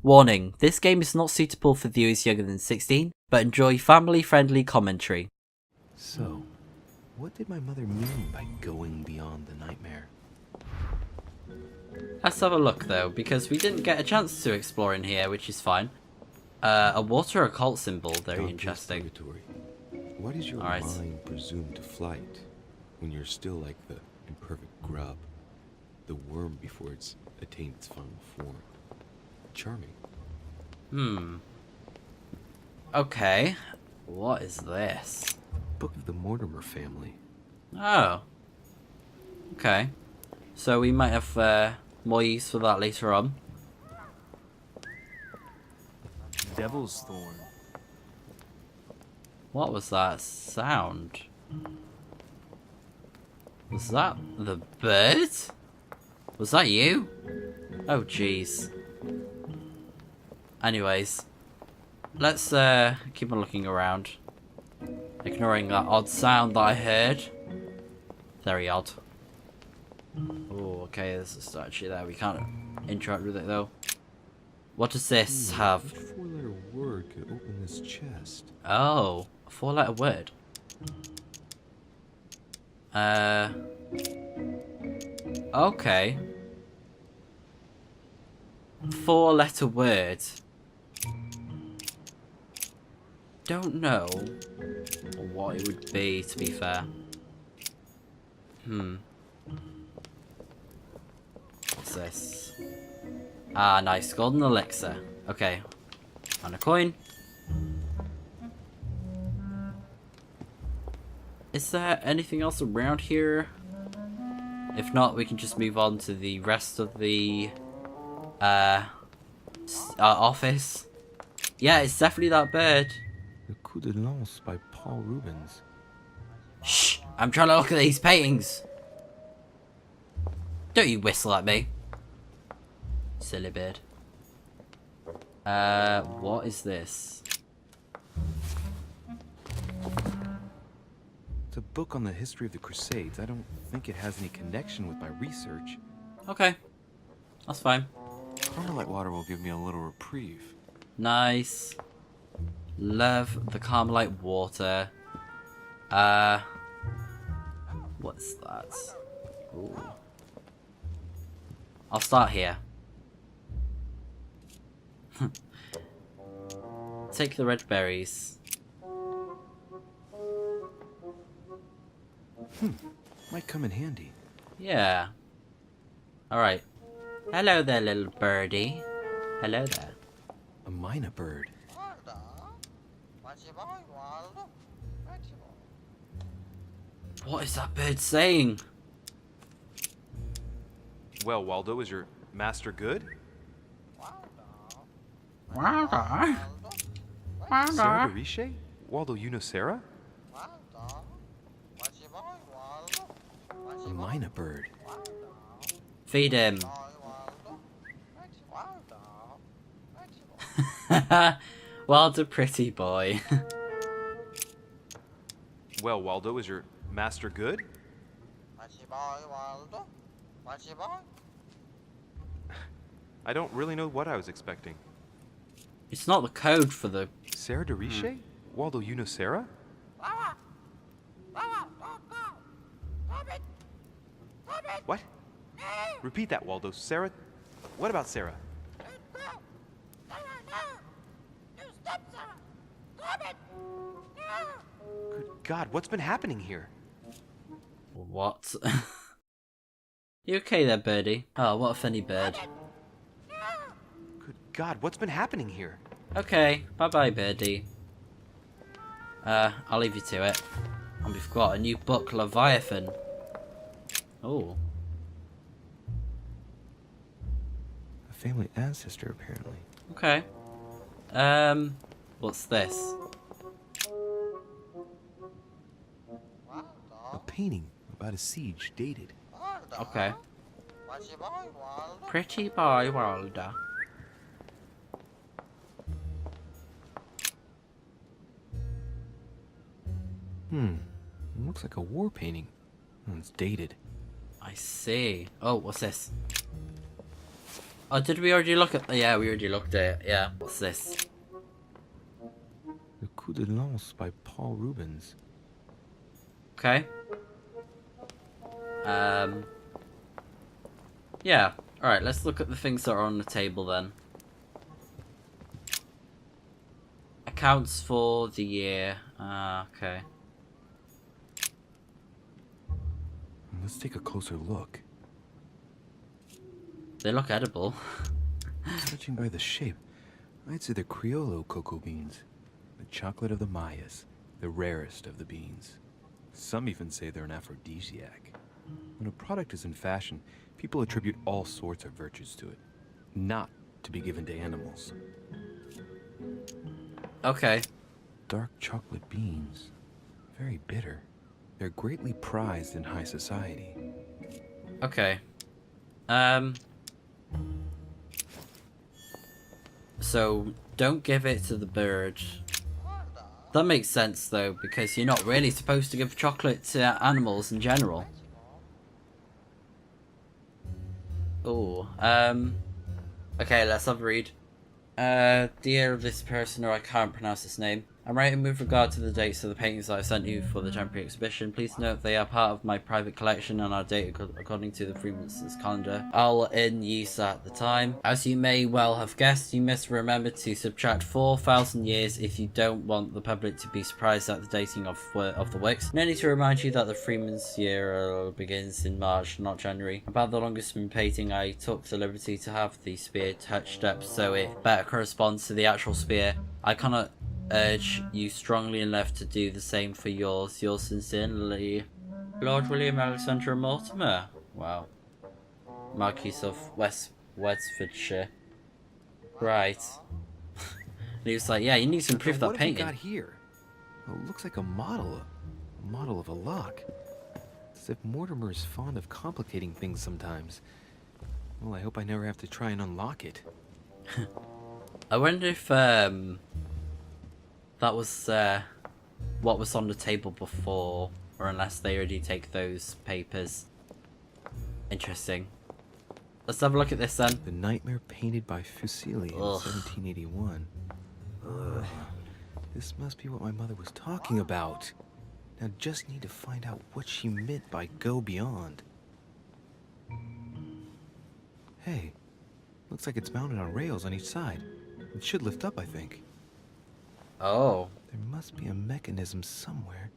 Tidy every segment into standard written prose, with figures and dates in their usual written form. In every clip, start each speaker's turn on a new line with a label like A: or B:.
A: Warning, this game is not suitable for viewers younger than 16, but enjoy family-friendly commentary.
B: So, what did my mother mean by going beyond the nightmare?
A: Let's have a look though, because we didn't get a chance to explore in here, which is fine. A water occult symbol, very
B: Dante's
A: interesting.
B: Purgatory. Why does your
A: Alright.
B: mind presume to flight when you're still like the imperfect grub, the worm before it's attained its final form? Charming.
A: Okay, what is this?
B: Book of the Mortimer Family.
A: Oh. Okay. So we might have more use for that later on.
C: Devil's Thorn.
A: What was that sound? Was that the bird? Was that you? Oh jeez. Anyways, let's keep on looking around. Ignoring that odd sound that I heard. Very odd. Oh, okay, there's a statue there. We can't interact with it though. What does this have?
B: What four-letter word could open this chest?
A: Oh, a 4-letter word. Okay. 4-letter word. Don't know what it would be, to be fair. What's this? Ah, nice. Golden elixir. Okay. And a coin. Is there anything else around here? If not, we can just move on to the rest of the office. Yeah, it's definitely that bird.
B: The Coup de Lance by Paul Rubens.
A: Shh! I'm trying to look at these paintings. Don't you whistle at me. Silly bird. What is this?
B: It's a book on the history of the Crusades. I don't think it has any connection with my research.
A: Okay. That's fine.
B: Carmelite water will give me a little reprieve.
A: Nice. Love the Carmelite water. What's that? Ooh. I'll start here. Take the red berries.
B: Might come in handy.
A: Yeah. Alright. Hello there, little birdie. Hello there.
B: A mina bird.
A: What is that bird saying?
D: Well, Waldo, is your master good?
A: WALDO?
D: Sarah Deriche? Waldo, you know Sarah?
B: A mina bird.
A: Feed him. WALDO, pretty boy.
D: Well, Waldo, is your master good? I don't really know what I was expecting.
A: It's not the code for the...
D: Sarah Deriche? Waldo, you know Sarah? What? Repeat that, Waldo. Sarah? What about Sarah? Good God, what's been happening here?
A: What? You okay there, birdie? Oh, what a funny bird.
D: Good God, what's been happening here?
A: Okay, bye-bye, birdie. I'll leave you to it. And we've got a new book, Leviathan. Oh.
B: A family ancestor, apparently.
A: Okay. What's this?
B: A painting about a siege dated.
A: Okay. Pretty boy, Waldo.
B: It looks like a war painting. It's dated.
A: I see. Oh, what's this? Oh, did we already look at? Yeah, we already looked at it. Yeah. What's this?
B: The Coup de Lance by Paul Rubens.
A: Okay. Yeah. All right. Let's look at the things that are on the table then. Accounts for the year. Okay.
B: Let's take a closer look.
A: They look edible.
B: Judging by the shape, I'd say they're Criollo cocoa beans. The chocolate of the Mayas, the rarest of the beans. Some even say they're an aphrodisiac. When a product is in fashion, people attribute all sorts of virtues to it, not to be given to animals.
A: Okay.
B: Dark chocolate beans, very bitter. They're greatly prized in high society.
A: Okay. So don't give it to the bird. That makes sense though, because you're not really supposed to give chocolate to animals in general. Oh, okay, let's have a read. Dear this person, or I can't pronounce his name. I'm writing with regard to the dates of the paintings that I sent you for the temporary exhibition. Please note they are part of my private collection and are dated according to the Freemasons calendar, all in use at the time. As you may well have guessed, you must remember to subtract 4,000 years if you don't want the public to be surprised at the dating of the works. No need to remind you that the Freeman's year begins in March, not January. About the longest moon painting, I took the liberty to have the spear touched up so it better corresponds to the actual spear. I cannot urge you strongly enough to do the same for yours. Yours sincerely, Lord William Alexander Mortimer. Wow. Marquis of Westfordshire. Right. And he was like, yeah, you need to improve that painting.
B: What have we got here? Oh, it looks like a model of a lock. It's as if Mortimer is fond of complicating things sometimes. Well, I hope I never have to try and unlock it.
A: I wonder if that was what was on the table before, or unless they already take those papers. Interesting. Let's have a look at this then.
B: The Nightmare painted by Fuseli in 1781. Ugh. This must be what my mother was talking about. Now just need to find out what she meant by go beyond. Hey, looks like it's mounted on rails on each side. It should lift up, I think.
A: Oh.
B: There must be a mechanism somewhere.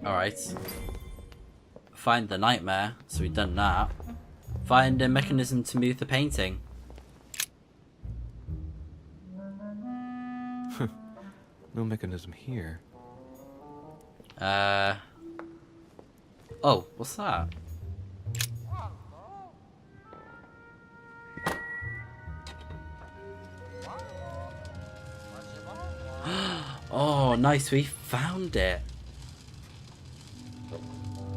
A: Alright. Find the nightmare, so we've done that. Find a mechanism to move the painting.
B: No mechanism here.
A: Oh, what's that? Oh, nice, we found it.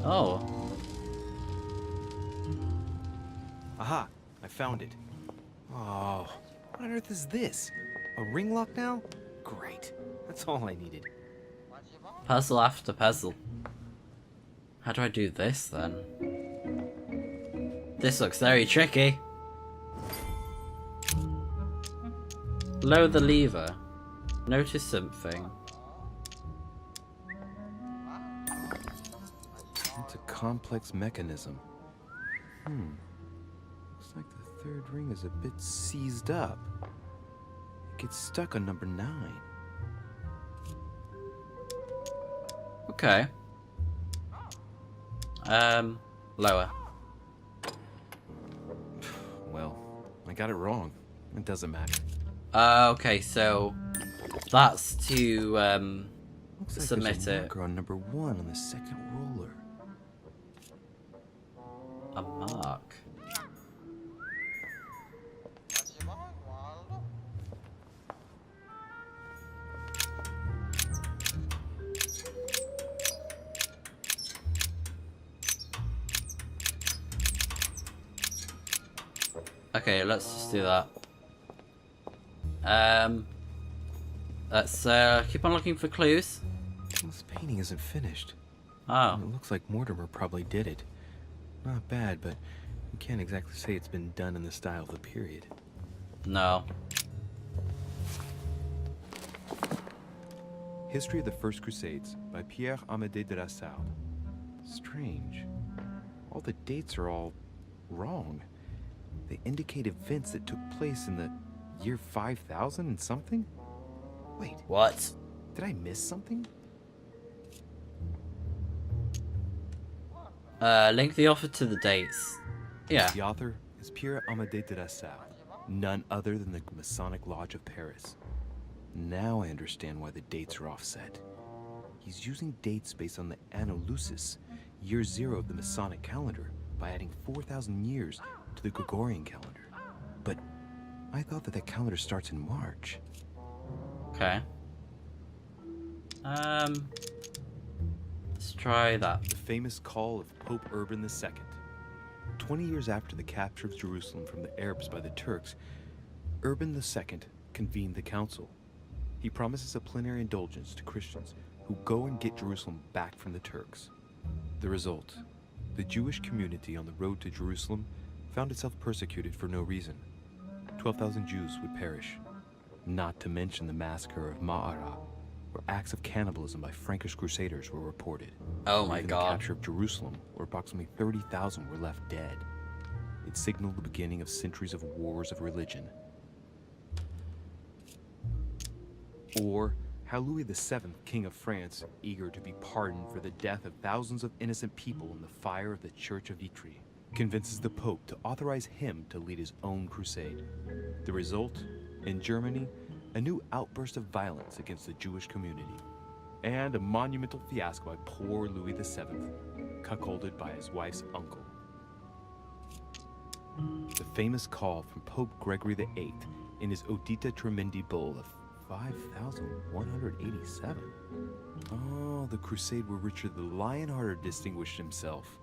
A: Oh.
B: Aha, I found it. Oh, what on earth is this? A ring lock now? Great, that's all I needed.
A: Puzzle after puzzle. How do I do this then? This looks very tricky. Lower the lever. Notice something.
B: It's a complex mechanism. Looks like the third ring is a bit seized up. It gets stuck on number 9.
A: Okay. Lower.
B: Well, I got it wrong. It doesn't matter.
A: Okay, so that's to
B: Looks like
A: submit
B: there's a
A: it.
B: marker on number 1 on the second roller.
A: A mark. Okay, let's just do that. Let's keep on looking for clues.
B: This painting isn't finished.
A: Oh.
B: It looks like Mortimer probably did it. Not bad, but You can't exactly say it's been done in the style of the period.
A: No.
B: History of the First Crusades by Pierre Amédée de la Salle. Strange. All the dates are all wrong. They indicate events that took place in the year 5000 and something? Wait,
A: What?
B: did I miss something?
A: Link the author to the dates. Yeah.
B: The author is Pierre Amédée de la Salle, none other than the Masonic Lodge of Paris. Now I understand why the dates are offset. He's using dates based on the Anno Lucis, year 0 of the Masonic calendar, by adding 4,000 years to the Gregorian calendar. But I thought that calendar starts in March.
A: Okay. Let's try that.
B: The famous call of Pope Urban II. 20 years after the capture of Jerusalem from the Arabs by the Turks, Urban II convened the council. He promises a plenary indulgence to Christians who go and get Jerusalem back from the Turks. The result, the Jewish community on the road to Jerusalem found itself persecuted for no reason. 12,000 Jews would perish, not to mention the massacre of Ma'ara, where acts of cannibalism by Frankish crusaders were reported.
A: Oh my
B: Even
A: God.
B: the capture of Jerusalem, where approximately 30,000 were left dead. It signaled the beginning of centuries of wars of religion. Or how Louis VII, King of France, eager to be pardoned for the death of thousands of innocent people in the fire of the Church of Vitry, convinces the Pope to authorize him to lead his own crusade. The result, in Germany, a new outburst of violence against the Jewish community, and a monumental fiasco by poor Louis VII, cuckolded by his wife's uncle. The famous call from Pope Gregory VIII in his Audita Tremendi Bull of 5,187. Oh, the crusade where Richard the Lionhearted distinguished himself.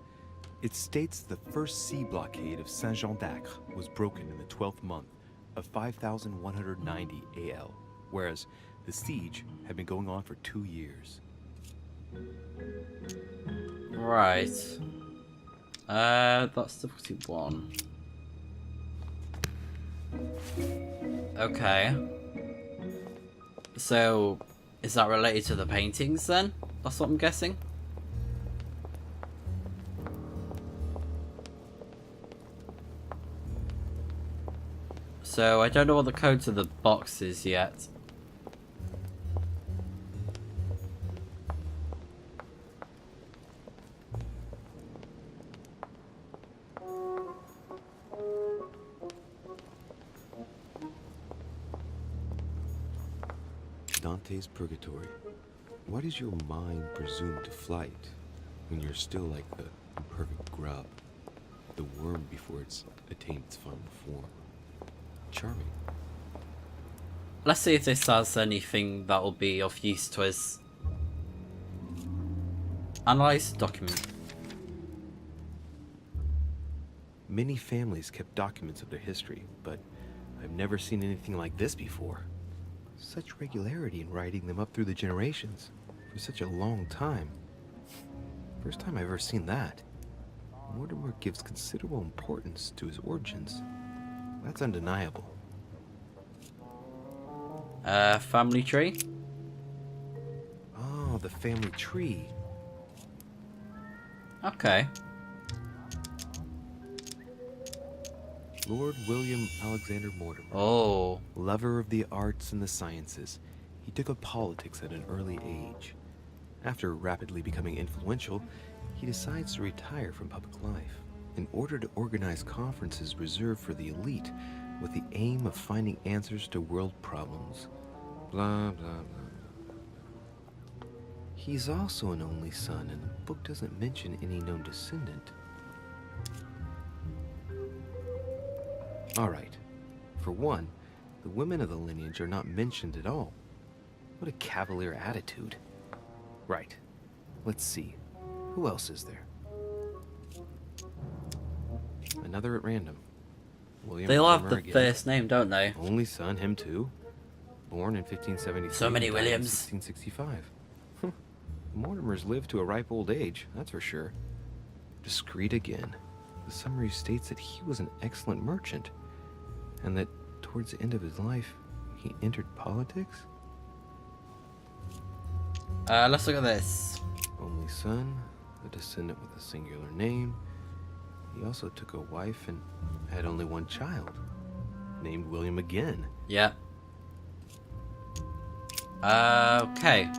B: It states the first sea blockade of Saint-Jean d'Acre was broken in the 12th month of 5,190 AL, whereas the siege had been going on for 2 years.
A: Right. That's difficulty 1. Okay. So, is that related to the paintings then? That's what I'm guessing? So, I don't know what the code to the box is yet.
E: Dante's Purgatory. Why does your mind presume to flight when you're still like the imperfect grub, the worm before it's attained its final form? Charming.
A: Let's see if this has anything that will be of use to us. Analyze document.
B: Many families kept documents of their history, but I've never seen anything like this before. Such regularity in writing them up through the generations for such a long time. First time I've ever seen that. Mortimer gives considerable importance to his origins. That's undeniable.
A: Family tree?
B: Oh, the family tree.
A: Okay.
B: Lord William Alexander Mortimer.
A: Oh.
B: Lover of the arts and the sciences, he took up politics at an early age. After rapidly becoming influential, he decides to retire from public life in order to organize conferences reserved for the elite with the aim of finding answers to world problems. Blah, blah, blah. He's also an only son, and the book doesn't mention any known descendant. All right. For one, the women of the lineage are not mentioned at all. What a cavalier attitude. Right. Let's see. Who else is there? Another at random. William
A: They all have
B: Mortimer
A: the
B: again.
A: first name, don't they?
B: Only son, him too. Born in 1573.
A: So many
B: died in
A: Williams.
B: 1665. Mortimers lived to a ripe old age, that's for sure. Discreet again. The summary states that he was an excellent merchant, and that towards the end of his life, he entered politics?
A: Let's look at this.
B: Only son, a descendant with a singular name. He also took a wife and had only one child, named William again.
A: Yeah. Okay.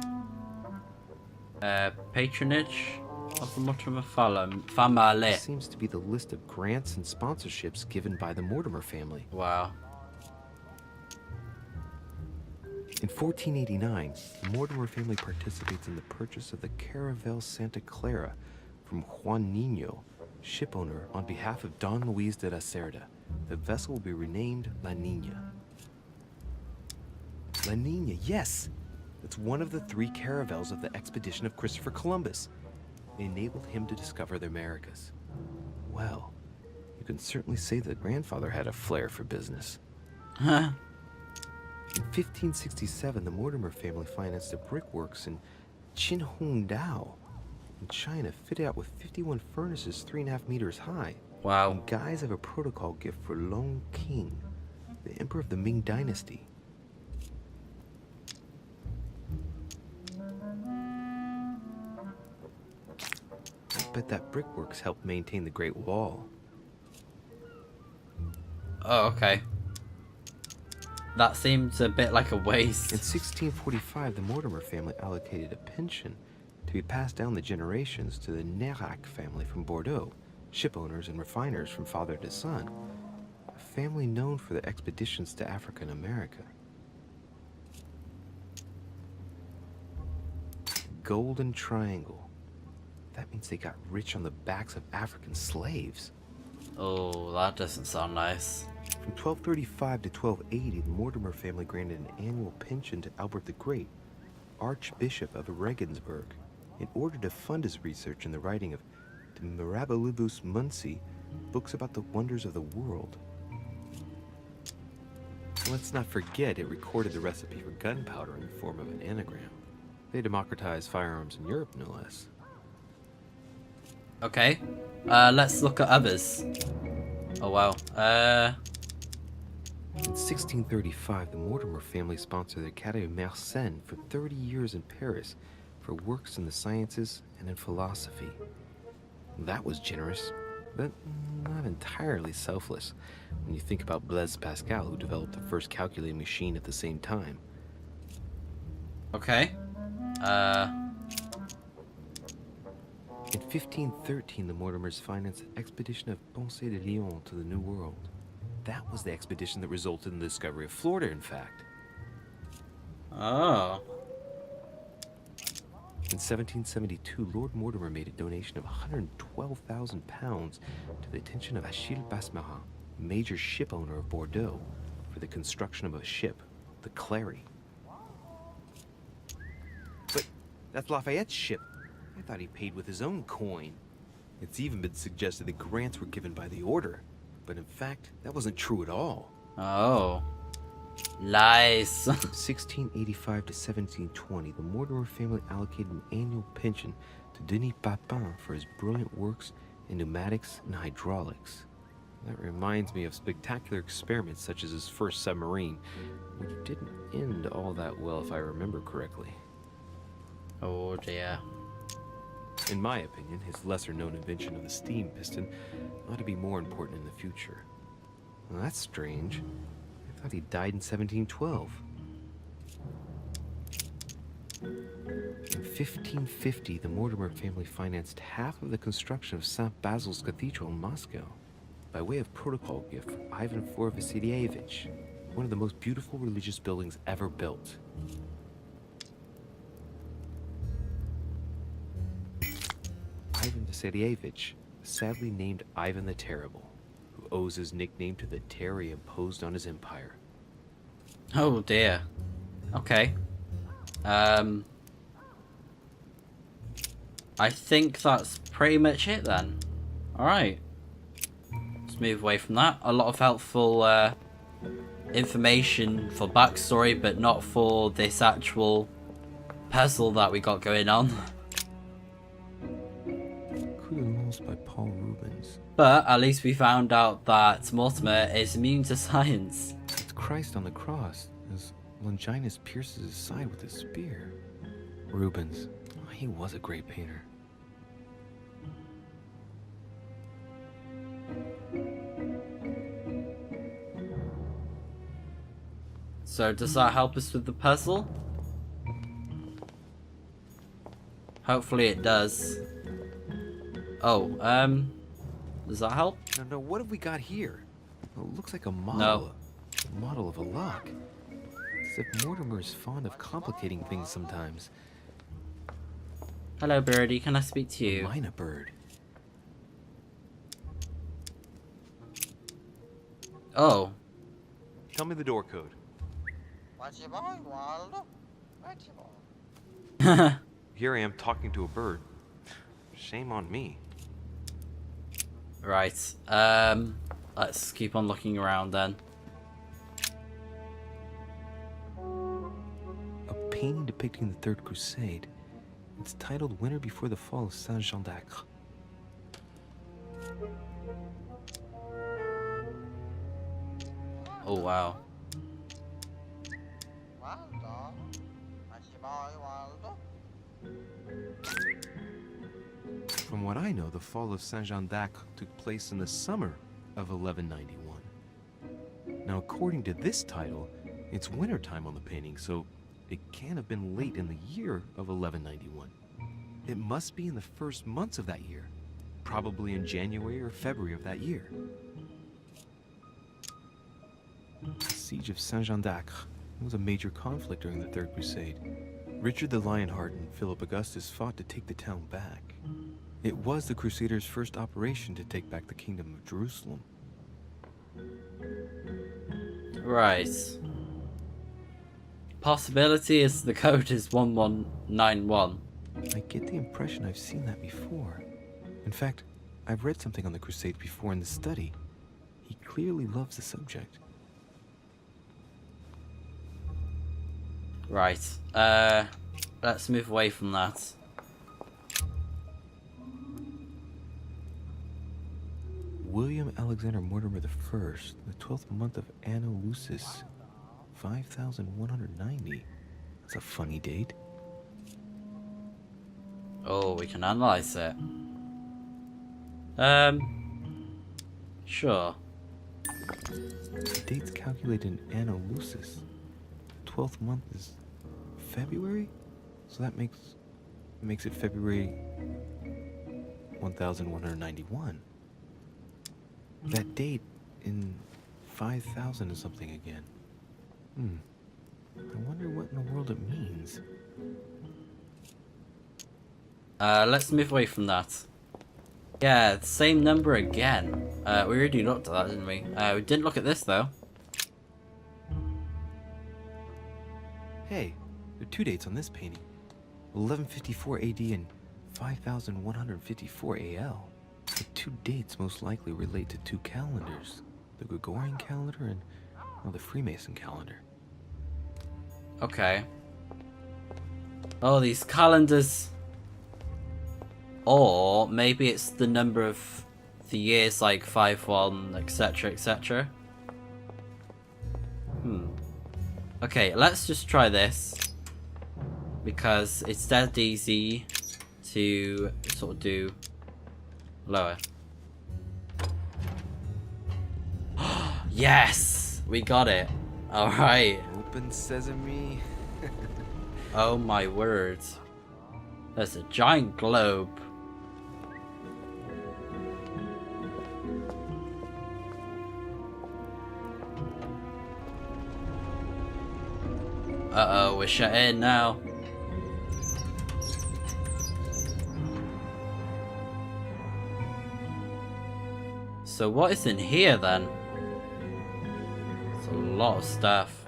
A: Patronage of the Mortimer family.
B: This seems to be the list of grants and sponsorships given by the Mortimer family.
A: Wow.
B: In 1489, the Mortimer family participates in the purchase of the Caravel Santa Clara from Juan Niño, shipowner on behalf of Don Luis de la Cerda. The vessel will be renamed La Niña. La Niña, yes! That's one of the 3 caravels of the expedition of Christopher Columbus. They enabled him to discover the Americas. Well, you can certainly say that grandfather had a flair for business.
A: Huh.
B: In 1567, the Mortimer family financed the brickworks in Qinhongdao in China, fitted out with 51 furnaces 3.5 meters high.
A: Wow.
B: In guise of a protocol gift for Long King, the emperor of the Ming Dynasty. I bet that brickworks helped maintain the Great Wall.
A: Oh, okay. That seems a bit like a waste.
B: In 1645, the Mortimer family allocated a pension to be passed down the generations to the Nérac family from Bordeaux, shipowners and refiners from father to son, a family known for their expeditions to Africa and America. Golden Triangle. That means they got rich on the backs of African slaves.
A: Oh, that doesn't sound nice.
B: From 1235 to 1280, the Mortimer family granted an annual pension to Albert the Great, Archbishop of Regensburg, in order to fund his research in the writing of De Mirabilibus Munci, books about the wonders of the world. Let's not forget it recorded the recipe for gunpowder in the form of an anagram. They democratized firearms in Europe, no less.
A: Okay. Let's look at others. Oh, wow.
B: In 1635, the Mortimer family sponsored the Académie Mersenne for 30 years in Paris for works in the sciences and in philosophy. That was generous, but not entirely selfless when you think about Blaise Pascal, who developed the first calculating machine at the same time.
A: Okay.
B: In 1513, the Mortimers financed an expedition of Ponce de Leon to the New World. That was the expedition that resulted in the discovery of Florida, in fact.
A: Oh.
B: In 1772, Lord Mortimer made a donation of £112,000 to the attention of Achille Basmarin, major ship owner of Bordeaux, for the construction of a ship, the Clary. But that's Lafayette's ship. I thought he paid with his own coin. It's even been suggested that grants were given by the order, but in fact, that wasn't true at all.
A: Oh. Lies.
B: From 1685 to 1720, the Mortimer family allocated an annual pension to Denis Papin for his brilliant works in pneumatics and hydraulics. That reminds me of spectacular experiments such as his first submarine, which didn't end all that well if I remember correctly.
A: Oh dear.
B: In my opinion, his lesser-known invention of the steam piston ought to be more important in the future. Well, that's strange. I thought he died in 1712. In 1550, the Mortimer family financed half of the construction of St. Basil's Cathedral in Moscow by way of protocol gift for Ivan IV Vasilievich, one of the most beautiful religious buildings ever built. Ivan Vasilievich, sadly named Ivan the Terrible, who owes his nickname to the terror he imposed on his empire.
A: Oh dear. Okay. I think that's pretty much it then. Alright. Let's move away from that. A lot of helpful information for backstory, but not for this actual puzzle that we got going on.
B: Coup de Lance by Paul Rubens.
A: But at least we found out that Mortimer is immune to science.
B: It's Christ on the cross as Longinus pierces his side with a spear. Rubens, he was a great painter.
A: So does that help us with the puzzle? Hopefully it does. Oh, does that help?
B: No, what have we got here? Well, it looks like a model.
A: No.
B: A model of a lock. It's as if Mortimer is fond of complicating things sometimes.
A: Hello, Birdie. Can I speak to you?
B: Mine a bird.
A: Oh.
D: Tell me the door code.
F: What's your boy, Waldo? What's your boy?
D: Here I am talking to a bird. Shame on me.
A: Right. Let's keep on looking around then.
B: A painting depicting the Third Crusade. It's titled Winter Before the Fall of Saint Jean d'Acre.
A: Oh, wow.
F: Waldo? What's your boy, Waldo?
B: From what I know, the fall of Saint Jean d'Acre took place in the summer of 1191. Now, according to this title, it's wintertime on the painting, so it can't have been late in the year of 1191. It must be in the first months of that year, probably in January or February of that year. The siege of Saint Jean d'Acre was a major conflict during the Third Crusade. Richard the Lionheart and Philip Augustus fought to take the town back. It was the Crusaders' first operation to take back the kingdom of Jerusalem.
A: Right. Possibility is the code is 1191.
B: I get the impression I've seen that before. In fact, I've read something on the Crusades before in the study. He clearly loves the subject.
A: Right. Let's move away from that.
B: William Alexander Mortimer I, the 12th month of Anno Lucis, 5190. That's a funny date.
A: Oh, we can analyze it. Sure.
B: The date's calculated in Anno Lucis. 12th month is February? So that makes it February 1191. That date in 5000 is something again. I wonder what in the world it means.
A: Let's move away from that. Yeah, the same number again. We already looked at that, didn't we? We didn't look at this, though.
B: Hey, there are two dates on this painting. 1154 AD and 5154 AL. The two dates most likely relate to two calendars. The Gregorian calendar and the Freemason calendar.
A: Okay. Oh, these calendars. Or maybe it's the number of the years, like 5-1, etc, etc. Okay, let's just try this. Because it's dead easy to sort of do lower. Yes! We got it. Alright.
B: Open sesame.
A: Oh my word. There's a giant globe. Uh-oh, we're shut in now. So what is in here then? It's a lot of stuff.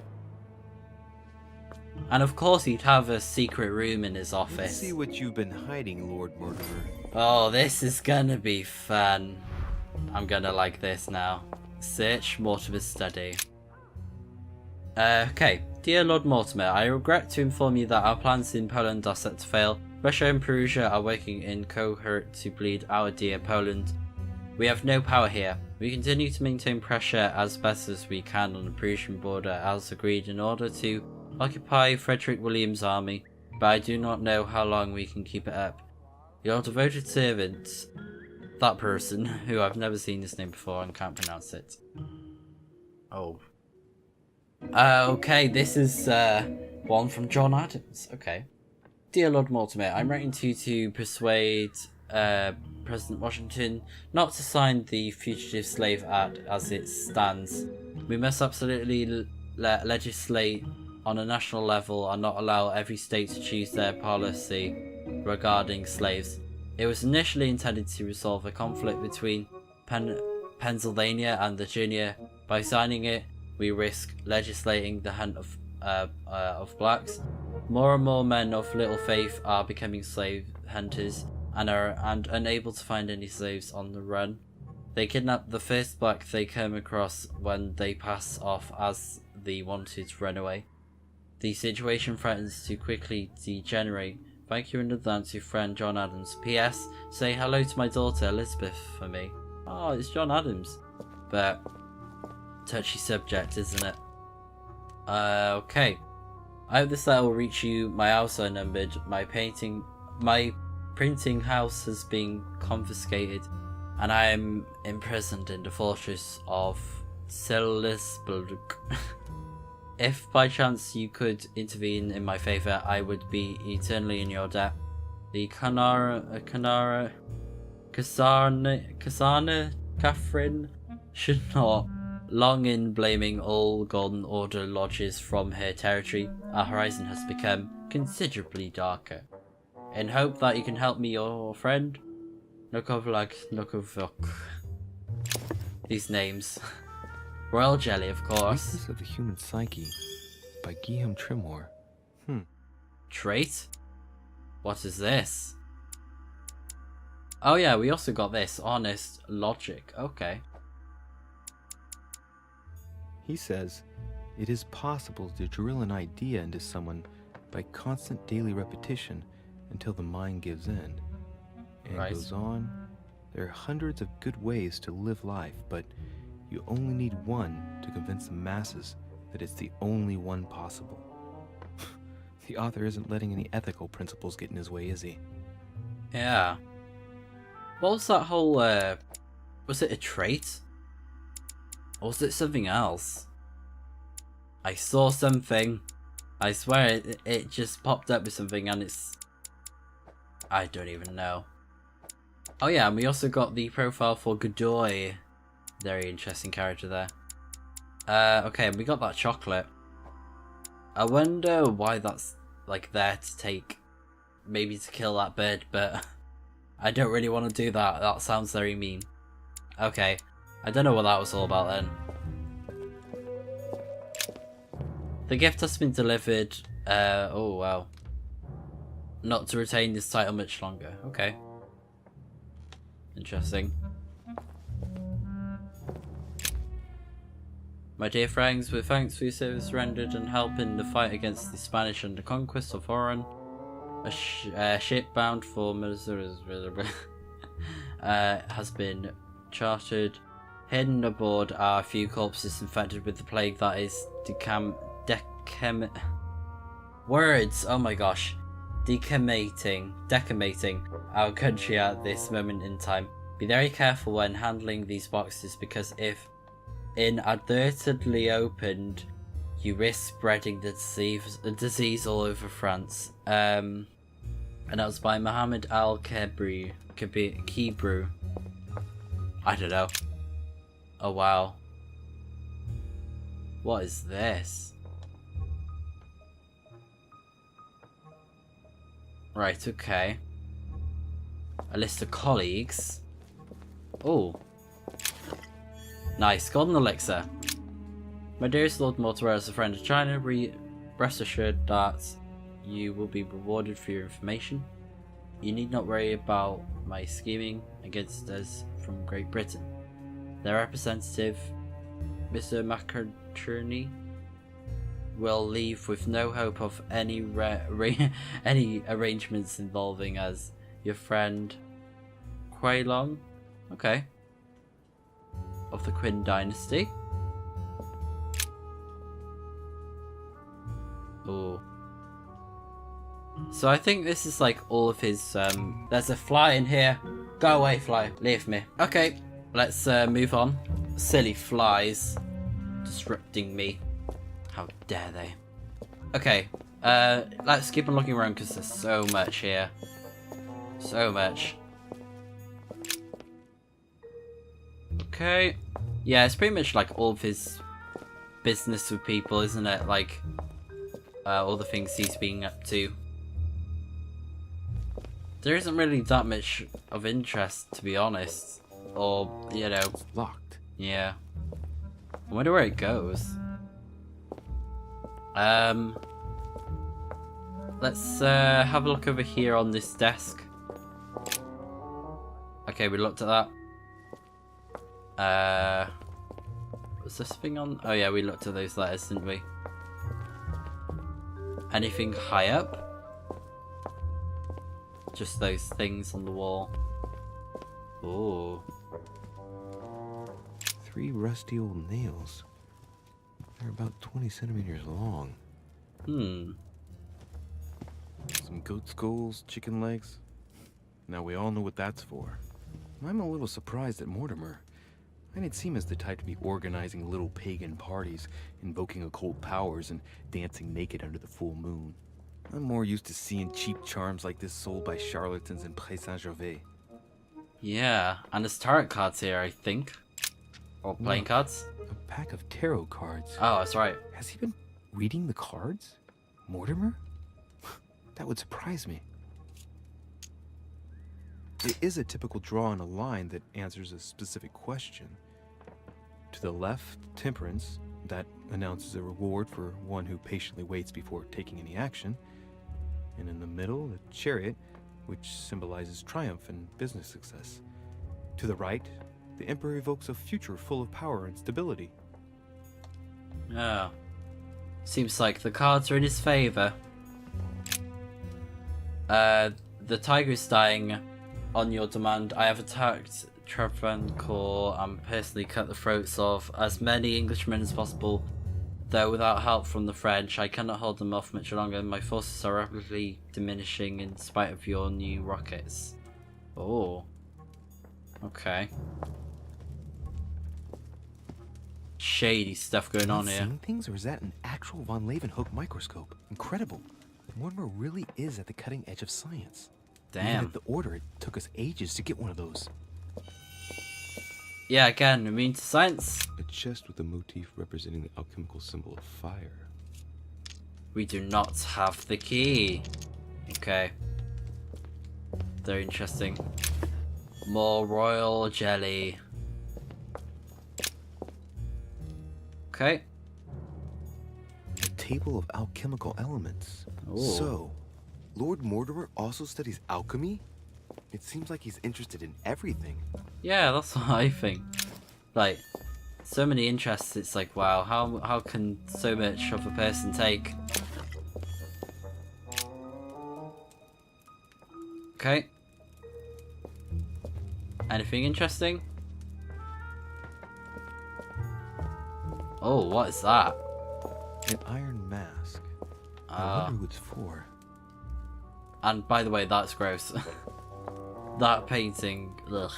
A: And of course he'd have a secret room in his
B: Let's
A: office.
B: see what you've been hiding, Lord Mortimer.
A: Oh, this is gonna be fun. I'm gonna like this now. Search Mortimer's study. Okay. Dear Lord Mortimer, I regret to inform you that our plans in Poland are set to fail. Russia and Prussia are working in cohort to bleed our dear Poland. We have no power here. We continue to maintain pressure as best as we can on the Prussian border as agreed in order to occupy Frederick William's army, but I do not know how long we can keep it up. Your devoted servant, that person, who I've never seen this name before and can't pronounce it. Oh. Okay, this is one from John Adams. Okay. Dear Lord Mortimer, I'm writing to persuade President Washington not to sign the Fugitive Slave Act as it stands. We must absolutely legislate on a national level and not allow every state to choose their policy regarding slaves. It was initially intended to resolve a conflict between Pennsylvania and Virginia. By signing it, we risk legislating the hunt of blacks. More and more men of little faith are becoming slave hunters and are unable to find any slaves on the run. They kidnap the first black they come across when they pass off as the wanted runaway. The situation threatens to quickly degenerate. Thank you in advance, your friend John Adams. P.S. Say hello to my daughter Elizabeth for me. Oh, it's John Adams. But touchy subject, isn't it? Okay. I hope this letter will reach you. My house are numbered. My printing house has been confiscated, and I am imprisoned in the fortress of Salisbury. If by chance you could intervene in my favour, I would be eternally in your debt. The Kasana Catherine should not long in blaming all Golden Order lodges from her territory. Our horizon has become considerably darker. In hope that you can help me, your friend, Nukovok. These names. Royal Jelly, of course.
B: Weakness of the Human Psyche by Guillaume Trimore.
A: Trait? What is this? Oh yeah, we also got this. Honest logic. Okay.
B: He says, it is possible to drill an idea into someone by constant daily repetition until the mind gives in. And
A: Right.
B: goes on, there are hundreds of good ways to live life, but you only need one to convince the masses that it's the only one possible. The author isn't letting any ethical principles get in his way, is he?
A: Yeah. What was that whole, was it a trait? Or was it something else? I saw something. I swear it just popped up with something and it's... I don't even know. Oh yeah, and we also got the profile for Godoy. Very interesting character there. Okay, we got that chocolate. I wonder why that's like there to take, maybe to kill that bird, but I don't really want to do that. That sounds very mean. Okay, I don't know what that was all about then. The gift has been delivered. Oh wow. Not to retain this title much longer. Okay. Interesting. My dear friends, with thanks for your service rendered and help in the fight against the Spanish and the conquest of Oran, a ship bound for Missouri has been chartered. Hidden aboard are a few corpses infected with the plague that is decimating our country at this moment in time. Be very careful when handling these boxes, because if inadvertently opened, you risk spreading the disease all over France. And that was by Mohammed Al-Kebri. Kebru. I don't know. Oh wow. What is this? Right, okay. A list of colleagues. Oh. Nice, golden elixir. My dearest Lord Mortimer, as a friend of China, rest assured that you will be rewarded for your information. You need not worry about my scheming against us from Great Britain. Their representative, Mr. McIntyre, will leave with no hope of any any arrangements involving us. Your friend, Quaylong. Okay. of the Qin dynasty. Oh. So I think this is like all of his, there's a fly in here. Go away, fly. Leave me. Okay, let's move on. Silly flies. Disrupting me. How dare they. Okay, let's keep on looking around because there's so much here. So much. Okay. Yeah, it's pretty much like all of his business with people, isn't it? Like, all the things he's been up to. There isn't really that much of interest, to be honest. Or, you know.
B: Locked.
A: Yeah. I wonder where it goes. Let's have a look over here on this desk. Okay, we looked at that. Was this thing on? Oh yeah, we looked at those letters, didn't we? Anything high up? Just those things on the wall. Ooh.
E: 3 rusty old nails. They're about 20 centimeters long.
A: Hmm.
B: Some goat skulls, chicken legs. Now we all know what that's for. I'm a little surprised at Mortimer. I didn't seem as the type to be organizing little pagan parties, invoking occult powers, and dancing naked under the full moon. I'm more used to seeing cheap charms like this sold by charlatans in Pré Saint-Gervais.
A: Yeah, and there's tarot cards here, I think. Or playing cards.
B: A pack of tarot cards.
A: Oh, that's right.
B: Has he been reading the cards? Mortimer? That would surprise me. It is a typical draw on a line that answers a specific question. To the left, temperance, that announces a reward for one who patiently waits before taking any action. And in the middle, the chariot, which symbolizes triumph and business success. To the right, the emperor evokes a future full of power and stability.
A: Oh. Seems like the cards are in his favor. The tiger is dying. On your demand, I have attacked Travancore and personally cut the throats of as many Englishmen as possible. Though without help from the French, I cannot hold them off much longer. My forces are rapidly diminishing in spite of your new rockets. Oh. Okay. Shady stuff going on here.
B: Seeing things, or is that an actual von Leeuwenhoek microscope? Incredible. Mortimer really is at the cutting edge of science. Even
A: Damn.
B: at the order, it took us ages to get one of those.
A: Yeah, again, immune to science.
E: A chest with a motif representing the alchemical symbol of fire.
A: We do not have the key. Okay. Very interesting. More royal jelly. Okay.
E: A table of alchemical elements.
A: Ooh.
E: So, Lord Mortimer also studies alchemy? It seems like he's interested in everything.
A: Yeah, that's what I think. Like, so many interests, it's like, wow, how can so much of a person take? Okay. Anything interesting? Oh, what is that?
B: An iron mask. I
A: Ah.
B: wonder who it's for.
A: And by the way, that's gross. That painting, ugh.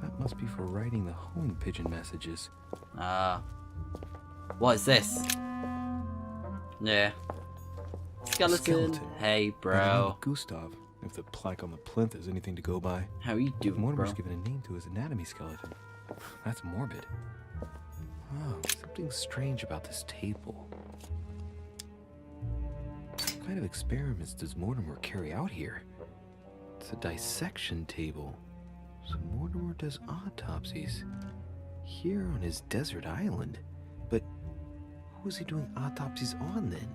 B: That must be for writing the home pigeon messages.
A: What is this? Yeah. Skeleton. Hey,
B: By the name
A: bro.
B: of Gustav, if the plaque on the plinth is anything to go by.
A: How you doing,
B: Mortimer's
A: bro?
B: given a name to his anatomy skeleton. That's morbid. Oh, something strange about this table. What kind of experiments does Mortimer carry out here? It's a dissection table. So Mortimer does autopsies here on his desert island. But who is he doing autopsies on then?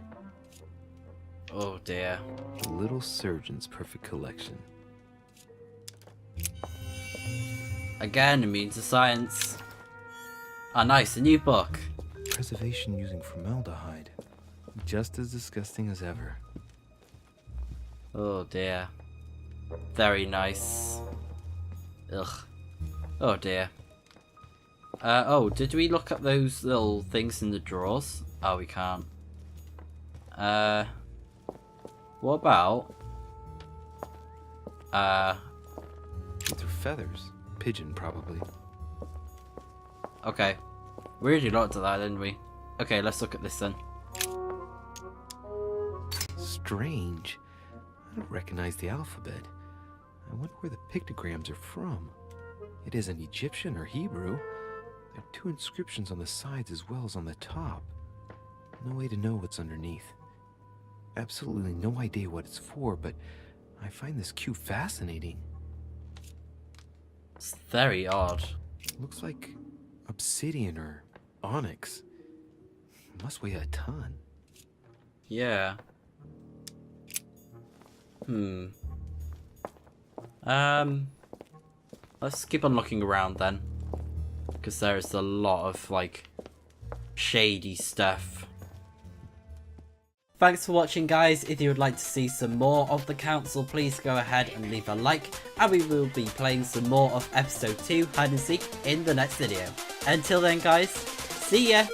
A: Oh dear.
B: The little surgeon's perfect collection.
A: Again, immune to science. Ah, nice, a new book.
B: Preservation using formaldehyde. Just as disgusting as ever.
A: Oh dear. Very nice. Ugh. Oh dear. Oh, did we look at those little things in the drawers? Oh, we can't. What about...
B: These are feathers. Pigeon, probably.
A: Okay. We already looked at that, didn't we? Okay, let's look at this then.
B: Strange. I don't recognize the alphabet. I wonder where the pictograms are from. It isn't Egyptian or Hebrew. There are 2 inscriptions on the sides as well as on the top. No way to know what's underneath. Absolutely no idea what it's for, but I find this cube fascinating.
A: It's very odd.
B: Looks like obsidian or onyx. It must weigh a ton.
A: Yeah. Let's keep on looking around then. Because there is a lot of, like, shady stuff. Thanks for watching, guys. If you would like to see some more of the council, please go ahead and leave a like. And we will be playing some more of episode 2 hide and seek in the next video. Until then, guys, see ya!